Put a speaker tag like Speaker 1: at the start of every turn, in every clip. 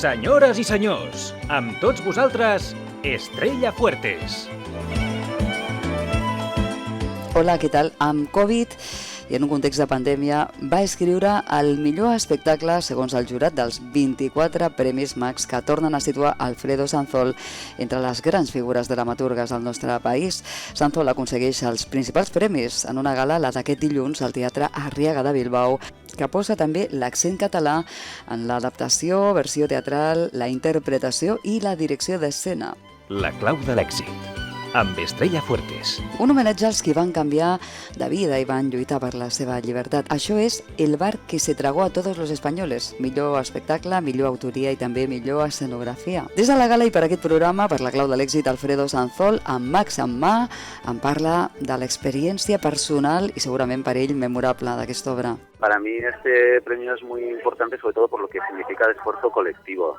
Speaker 1: Senyores i senyors, amb tots vosaltres, Estrella Fuertes.
Speaker 2: Hola, què tal? Amb Covid i en un context de pandèmia va escriure el millor espectacle segons el jurat dels 24 Premis Max que tornen a situar Alfredo Sanzol entre les grans figures dramaturgues del nostre país. Sanzol aconsegueix els principals premis en una gala, la d'aquest dilluns, al Teatre Arriaga de Bilbao, que posa també l'accent català en l'adaptació, versió teatral, la interpretació i la direcció d'escena.
Speaker 1: La clau de l'èxit, amb Estrella Fuertes.
Speaker 2: Un homenatge als qui van canviar de vida i van lluitar per la seva llibertat. Això és El bar que se tragó a todos los españoles. Millor espectacle, millor autoria i també millor escenografia. Des de la gala i per aquest programa, per la clau de l'èxit, Alfredo Sanzol, amb Max en mà, en parla de l'experiència personal i segurament per ell memorable d'aquesta obra.
Speaker 3: Para mí este premio es muy importante, sobre todo por lo que significa el esfuerzo colectivo.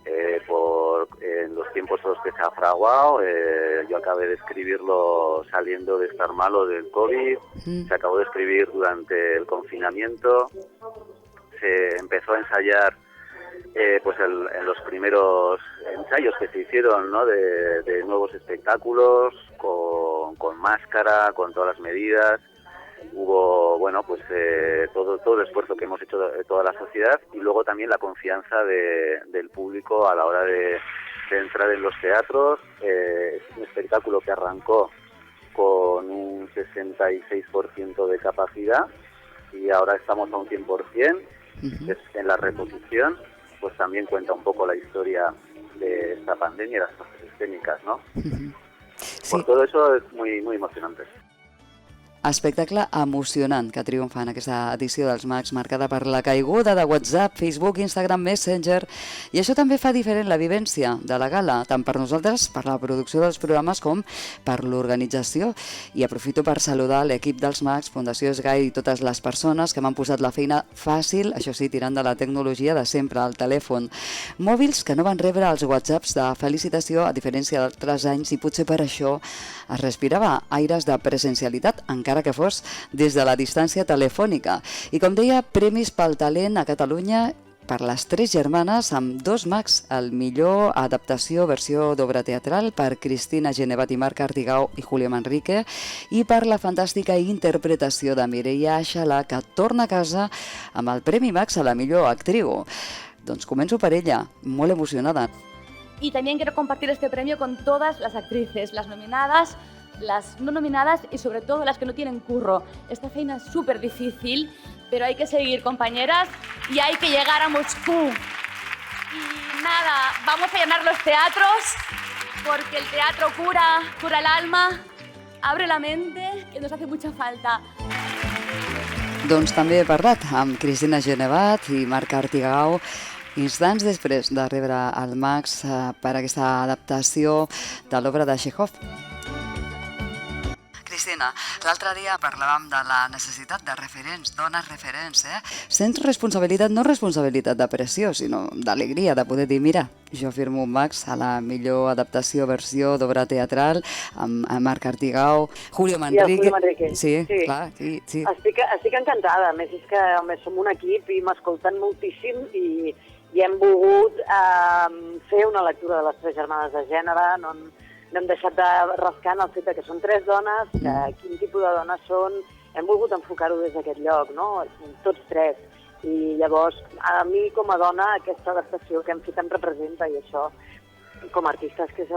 Speaker 3: En los tiempos en los que se ha fraguado, yo acabé de escribirlo saliendo de estar malo del COVID, se acabó de escribir durante el confinamiento, se empezó a ensayar en los primeros ensayos que se hicieron, ¿no? de nuevos espectáculos, con máscara, con todas las medidas. Hubo todo el esfuerzo que hemos hecho de toda la sociedad y luego también la confianza del público a la hora de entrar en los teatros. Es un espectáculo que arrancó con un 66% de capacidad y ahora estamos a un 100%. En la reposición pues también cuenta un poco la historia de esta pandemia y las cosas escénicas, ¿no?
Speaker 2: Sí.
Speaker 3: Por todo eso es muy, muy emocionante.
Speaker 2: Espectacle emocionant que triomfa en aquesta edició dels Max, marcada per la caiguda de WhatsApp, Facebook, Instagram, Messenger, i això també fa diferent la vivència de la gala, tant per nosaltres, per la producció dels programes, com per l'organització. I aprofito per saludar l'equip dels Max, Fundació Esgai i totes les persones que m'han posat la feina fàcil, això sí, tirant de la tecnologia de sempre, al telèfon. Mòbils que no van rebre els WhatsApps de felicitació, a diferència d'altres anys, i potser per això es respirava aires de presencialitat, encara que fos des de la distància telefònica. I com deia, premis pel talent a Catalunya per les tres germanes, amb dos Max, el millor adaptació versió d'obra teatral per Cristina Genevat i Marc Artigau i Julio Manrique, i per la fantàstica interpretació de Mireia Aixalà, que torna a casa amb el Premi Max a la millor actriu. Doncs començo per ella, molt emocionada.
Speaker 4: Y también quiero compartir este premio con todas las actrices, las nominadas, las no nominadas y sobre todo las que no tienen curro. Esta feina es súper difícil, pero hay que seguir, compañeras, y hay que llegar a Moscú. Y nada, vamos a llenar los teatros, porque el teatro cura el alma, abre la mente, que nos hace mucha falta.
Speaker 2: Doncs també he parlat amb Cristina Genevat i Marc Artigau instants després de rebre el Max per aquesta adaptació de l'obra de Chekhov. Cristina, l'altre dia parlàvem de la necessitat de referents, dones referents, Sents responsabilitat, no responsabilitat de pressió, sinó d'alegria, de poder dir, mira, jo firmo un Max a la millor adaptació versió d'obra teatral amb Marc Artigau, Julio Manrique.
Speaker 5: Julio Manrique.
Speaker 2: Sí, clar. Sí.
Speaker 5: Estic encantada, a més és que som un equip i m'escolten moltíssim i hem volgut fer una lectura de les tres germanes de gènere, no hem deixat de rascar en el fet que són tres dones, que quin tipus de dones són, hem volgut enfocar-ho des d'aquest lloc, no? Tots tres. I llavors, a mi com a dona, aquesta adaptació que hem fet em representa, i això, com a artista, és que és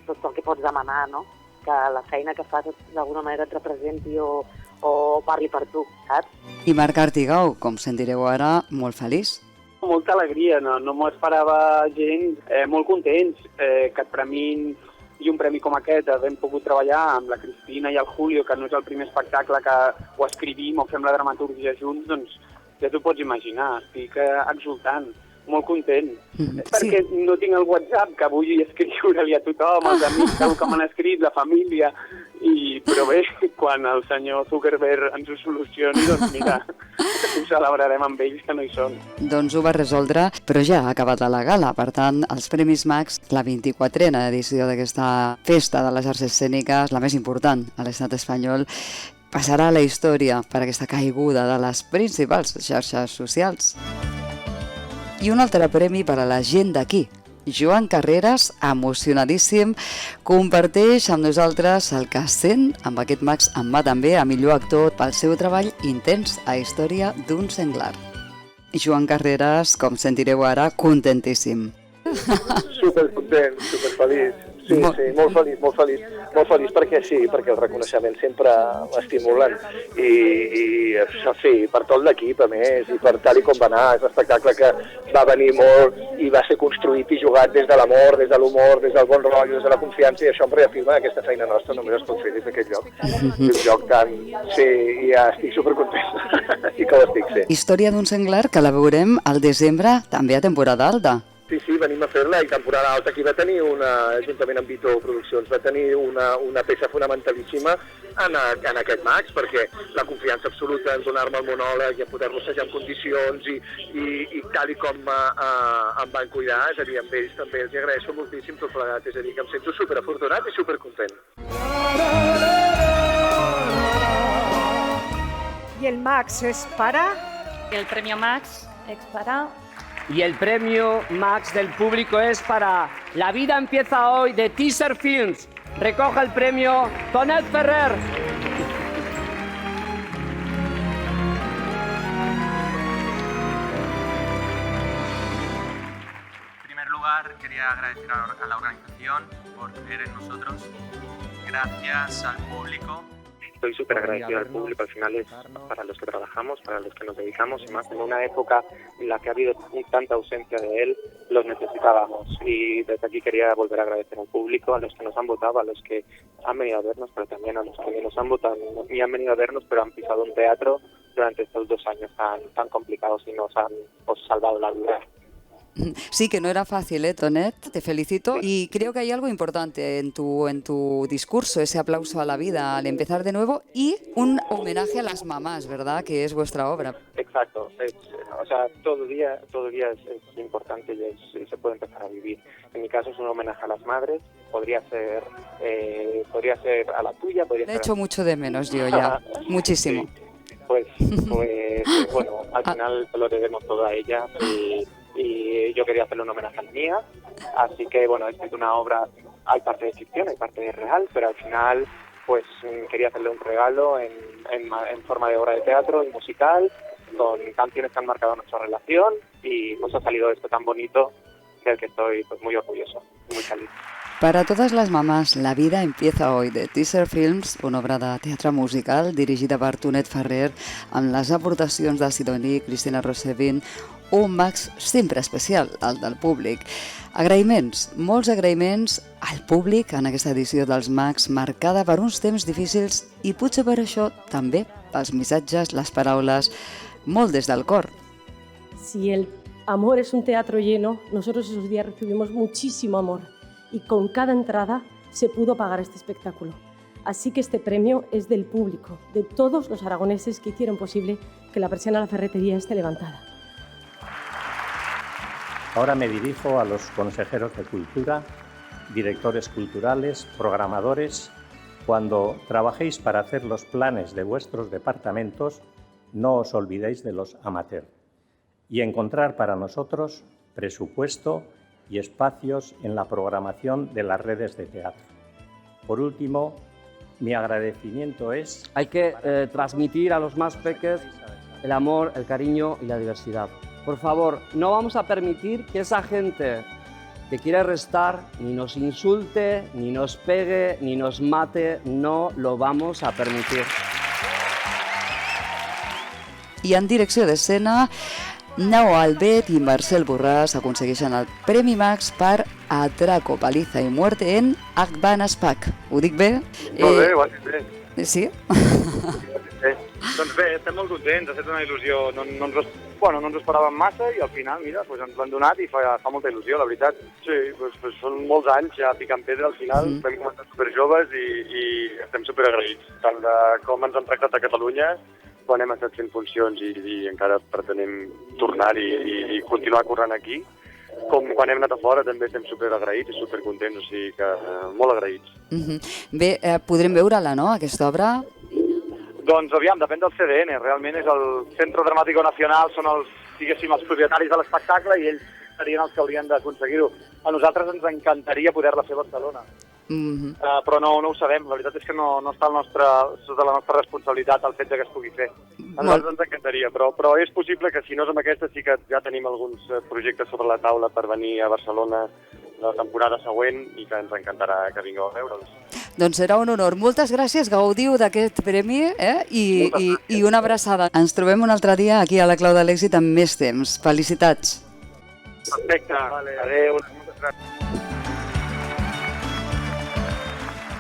Speaker 5: tot el que pots demanar, no? Que la feina que fas d'alguna manera et representi o parli per tu, saps?
Speaker 2: I Marc Artigau, com sentireu ara, molt feliç.
Speaker 6: Molta alegria, no m'ho esperava gens, molt contents que et premin i un premi com aquest hem pogut treballar amb la Cristina i el Julio, que no és el primer espectacle que ho escrivim o fem la dramaturgia junts, doncs ja t'ho pots imaginar, estic exultant, molt content. Perquè no tinc el WhatsApp, que vull escriure-li a tothom, als amics, el que m'han escrit, la família, però bé, quan el senyor Zuckerberg ens ho solucioni, doncs mira, ho celebrarem amb ells que no hi són.
Speaker 2: Doncs ho va resoldre, però ja ha acabat la gala. Per tant, els Premis Max, la 24a edició d'aquesta festa de les arts escèniques, la més important a l'estat espanyol, passarà a la història per aquesta caiguda de les principals xarxes socials. I un altre premi per a la gent d'aquí. Joan Carreras, emocionadíssim, comparteix amb nosaltres el que sent amb aquest Max en va també a millor actor pel seu treball intens a Història d'un senglar. Joan Carreras, com sentireu ara, contentíssim.
Speaker 7: Supercontent, superfeliç. Sí, molt feliç perquè sí, perquè els reconeixements sempre m'estimulen i sí, per tot l'equip a més i per tal i com va anar, és un espectacle que va venir molt i va ser construït i jugat des de l'amor, des de l'humor, des del bon rotllo, des de la confiança i això em reafirma que aquesta feina nostra només es pot fer des d'aquest lloc. És un lloc tan... Sí, i ja estic supercontent i que ho estic, sí.
Speaker 2: Història d'un senglar que la veurem al desembre, també a temporada alta.
Speaker 7: Sí, venim a fer-la i temporada alta aquí va tenir juntament amb Vito Produccions, va tenir una peça fonamentalíssima en aquest Max, perquè la confiança absoluta en donar-me el monòleg i a poder-lo assajar en condicions i tal i com em van cuidar, és a dir, amb ells també els agraeixo moltíssim tot plegat, és a dir, que em sento superafortunat i supercontent.
Speaker 8: Y el Max es para...
Speaker 4: El premio Max es para...
Speaker 9: Y el premio Max del público es para La vida empieza hoy, de Teaser Films. Recoge el premio Tonet Ferrer.
Speaker 10: En primer lugar, quería agradecer a la organización por creer en nosotros. Gracias al público.
Speaker 11: Estoy súper agradecido al público, al final es para los que trabajamos, para los que nos dedicamos y más en una época en la que ha habido tanta ausencia de él, los necesitábamos y desde aquí quería volver a agradecer al público, a los que nos han votado, a los que han venido a vernos, pero también a los que nos han votado y han venido a vernos pero han pisado un teatro durante estos 2 años tan complicados y nos han salvado la vida.
Speaker 2: Sí, que no era fácil, Tonet, te felicito. Y creo que hay algo importante en tu discurso, ese aplauso a la vida al empezar de nuevo y un homenaje a las mamás, ¿verdad?, que es vuestra obra.
Speaker 11: Exacto, o sea, todo día es importante y se puede empezar a vivir. En mi caso es un homenaje a las madres, podría ser a la tuya, podría ser...
Speaker 2: Le he hecho mucho de menos yo ya, muchísimo.
Speaker 11: Sí. Pues bueno, al final lo debemos todo a ella y yo quería hacerle un homenaje a la mía, así que bueno, he escrito una obra, hay parte de ficción, hay parte de real, pero al final pues quería hacerle un regalo en forma de obra de teatro y musical, con canciones que han marcado nuestra relación y pues ha salido esto tan bonito del que estoy pues muy orgulloso, muy feliz.
Speaker 2: Para totes les mamàs, La vida empieza hoy, de Teaser Films, una obra de teatre musical dirigida per Tonet Ferrer, amb les aportacions de Sidoní, Cristina Rossevin, un Max sempre especial, el del públic. Agraïments, molts agraïments al públic en aquesta edició dels Max, marcada per uns temps difícils i potser per això també els missatges, les paraules, molt des del cor.
Speaker 8: Si el amor es un teatro lleno, nosotros esos días recibimos muchísimo amor y con cada entrada se pudo pagar este espectáculo. Así que este premio es del público, de todos los aragoneses que hicieron posible que la persiana de la ferretería esté levantada.
Speaker 12: Ahora me dirijo a los consejeros de Cultura, directores culturales, programadores. Cuando trabajéis para hacer los planes de vuestros departamentos, no os olvidéis de los amateurs y encontrar para nosotros presupuesto y espacios en la programación de las redes de teatro. Por último, mi agradecimiento es...
Speaker 9: Hay que transmitir a los más pequeños el amor, el cariño y la diversidad. Por favor, no vamos a permitir que esa gente que quiere restar ni nos insulte, ni nos pegue, ni nos mate. No lo vamos a permitir.
Speaker 2: I en direcció d'escena, Nao Albet i Marcel Borràs aconsegueixen el Premi Max per Atraco, paliza i muerte en Akban Spac. Ho dic bé?
Speaker 7: Molt bé, ho has dit bé.
Speaker 2: Sí?
Speaker 6: Doncs bé, estem molt contents, ha estat una il·lusió. No ens ho esperàvem massa i al final, mira, ens l'han donat i fa molta il·lusió, la veritat. Sí, són molts anys ja picant pedra al final, vam començar superjoves i estem superagraïts, tant de com ens han tractat a Catalunya quan hem estat fent funcions i encara pretenem tornar i continuar corrent aquí, com quan hem anat a fora també estem superagraïts i supercontents, o sigui que molt agraïts.
Speaker 2: Bé, podrem veure-la, no, aquesta obra?
Speaker 6: Doncs aviam, depèn del CDN, realment és el Centro Dramático Nacional, són els
Speaker 13: diguéssim, els propietaris de l'espectacle i ells serien els que haurien d'aconseguir-ho. A nosaltres ens encantaria poder-la fer a Barcelona. Però no ho sabem, la veritat és que no està sota la nostra responsabilitat el fet que es pugui fer. A nosaltres ens encantaria, però és possible que si no és amb aquesta sí que ja tenim alguns projectes sobre la taula per venir a Barcelona la temporada següent i que ens encantarà que vingueu a veure'ls.
Speaker 2: Doncs serà un honor. Moltes gràcies, gaudiu d'aquest premi i una abraçada. Ens trobem un altre dia aquí a la Clau de l'Èxit amb més temps. Felicitats.
Speaker 13: Perfecte. Adéu. Moltes gràcies.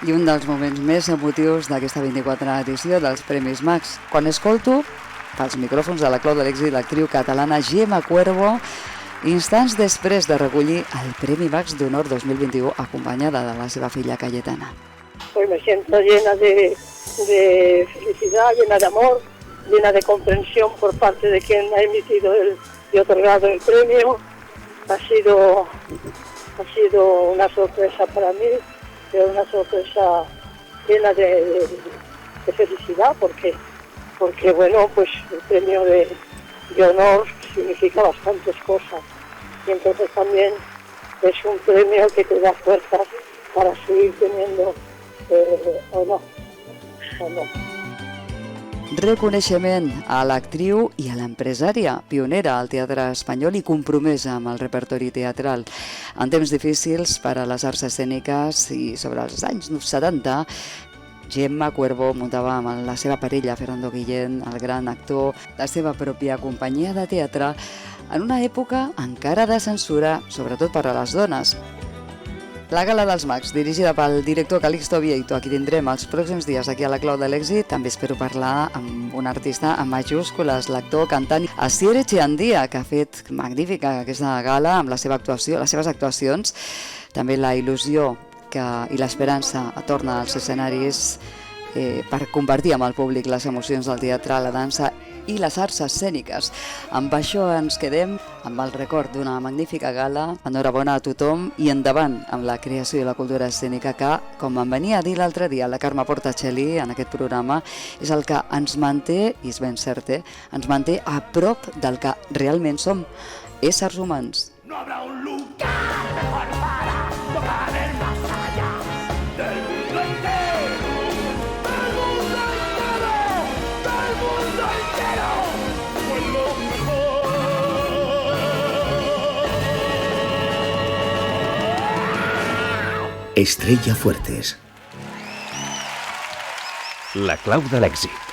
Speaker 2: I un dels moments més emotius d'aquesta 24a edició dels Premis Max. Quan escolto pels micròfons de la Clau de l'Èxit l'actriu catalana Gemma Cuervo, instants després de recollir el Premi Max d'Honor 2021 acompanyada de la seva filla Cayetana.
Speaker 14: Pues me siento llena de felicidad, llena de amor, llena de comprensión por parte de quien ha emitido y otorgado el premio. Ha sido una sorpresa para mí, pero una sorpresa llena de felicidad porque bueno, pues el premio de honor significa bastantes cosas y entonces también es un premio que te da fuerzas para seguir teniendo honor.
Speaker 2: Reconeixement a l'actriu i a l'empresària, pionera al teatre espanyol i compromesa amb el repertori teatral. En temps difícils per a les arts escèniques i sobre els anys 70, Gemma Cuervo muntava amb la seva parella, Fernando Guillén, el gran actor, la seva pròpia companyia de teatre, en una època encara de censura, sobretot per a les dones. La Gala dels Mags, dirigida pel director Calixto Vieito, a qui tindrem els pròxims dies aquí a la Clau de l'Èxit. També espero parlar amb un artista amb majúscules, l'actor, cantant Asier Echeandía, que ha fet magnífica aquesta gala amb la seva actuació, les seves actuacions. També la il·lusió i l'esperança torna als escenaris per compartir amb el públic les emocions del teatre, la dansa i les arts escèniques. Amb això ens quedem amb el record d'una magnífica gala. Enhorabona a tothom i endavant amb la creació i la cultura escènica que, com em venia a dir l'altre dia la Carme Portacelli en aquest programa, és el que ens manté, i és ben cert, ens manté a prop del que realment som, éssers humans.
Speaker 15: No habrá un lugar mejor para ver más allá del mundo entero, del mundo entero, pues lo mejor.
Speaker 1: Estrella Fuertes. La clau de l'èxit.